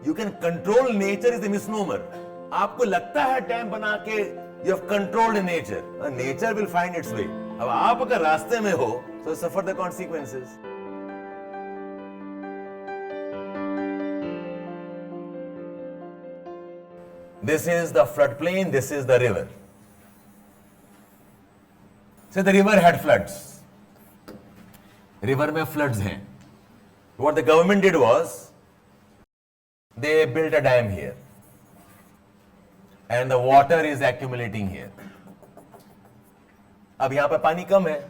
You can control nature is a misnomer. आपको लगता है डैम बना के you have controlled nature. Nature will find its way. अब आप अगर रास्ते में हो, so suffer the consequences. This is the floodplain, this is the river. Say the river had floods. River में floods हैं. What the government did was, they built a dam here. And the water is accumulating here. अब यहाँ पर पानी कम है.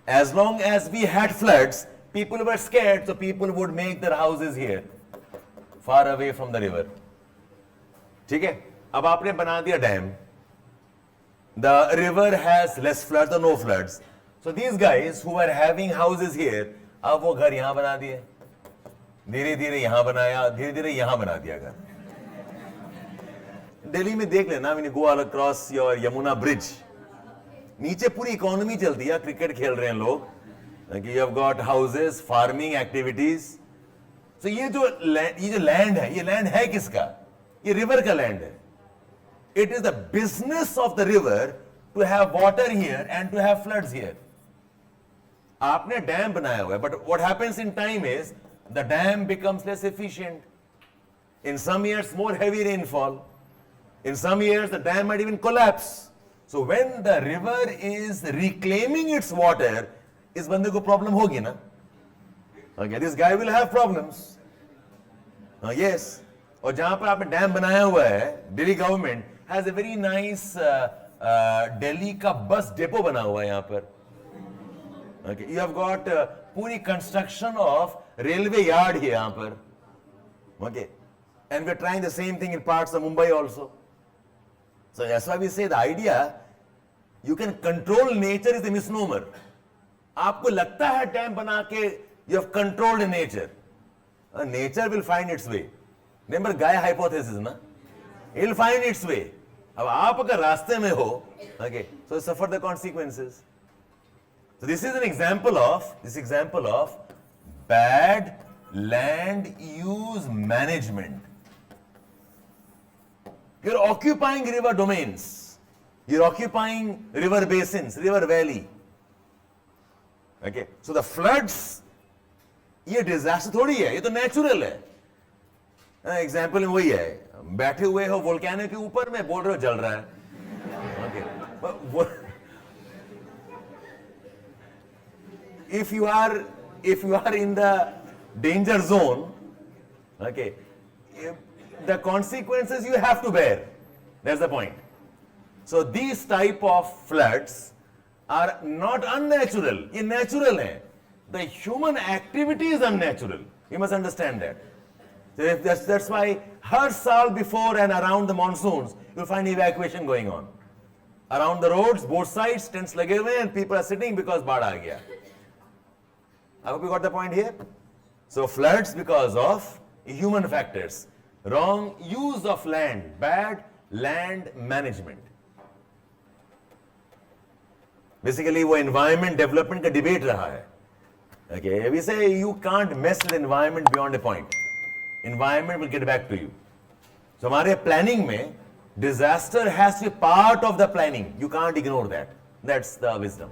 As long as we had floods, people were scared, so people would make their houses here, far away from the river. ठीक है? अब आपने बना दिया dam. The river has less floods or no floods. So these guys who were having houses here, अब वो घर यहाँ बना दिए. धीरे धीरे यहाँ बनाया, धीरे धीरे यहाँ बना दिया घर. दिल्ली में देख लेना, when you go across your Yamuna bridge, नीचे पूरी इकोनॉमी चलती है. क्रिकेट खेल रहे हैं लोग. You have got houses, farming activities. So ये जो लैंड है, ये लैंड है किसका? ये रिवर का लैंड है. It is the business of the river to have water here and to have floods here. आपने डैम बनाया हुआ है, but what happens in time is the dam becomes less efficient. In some years, more heavy rainfall. In some years, the dam might even collapse. So when the river is reclaiming its water, इस बंदे को problem होगी ना? Okay, this guy will have problems. Yes. और जहां पर आपने dam बनाया हुआ है, Delhi government has a very nice Delhi का बस डेपो बना हुआ है यहाँ पर. Okay, you have got पूरी construction of railway yard here यहाँ पर. Okay, and we're trying the same thing in parts of Mumbai also. So that's why we say the idea you can control nature is a misnomer. आपको लगता है dam बना के you have controlled nature. Nature will find its way. Remember Gaia hypothesis ना? It will find its way. अब आप अगर रास्ते में हो, okay, so suffer the consequences. So this is an example of bad land use management. You're occupying river domains. You're occupying river basins, river valley. Okay, so the floods, ये disaster थोड़ी है, ये तो natural है. Example वही है, बैठे हुए हो वोल्केनो के ऊपर में, बोल रहे हो जल रहा है. Okay. If you are in the danger zone, okay, the consequences you have to bear. That's the point. So these type of floods are not unnatural. ये natural है. The human activity is unnatural. You must understand that. So that's why हर साल before and around the monsoons, you'll find evacuation going on. Around the roads, both sides, tents लगे हुए हैं and people are sitting because बाढ़ आ गया. I hope you got the point here. So floods because of human factors. Wrong use of land, bad land management. Basically वो environment development का debate रहा है. Okay, we say you can't mess with environment beyond a point. Environment will get back to you. So हमारे planning में disaster has to be part of the planning. You can't ignore that. That's the wisdom.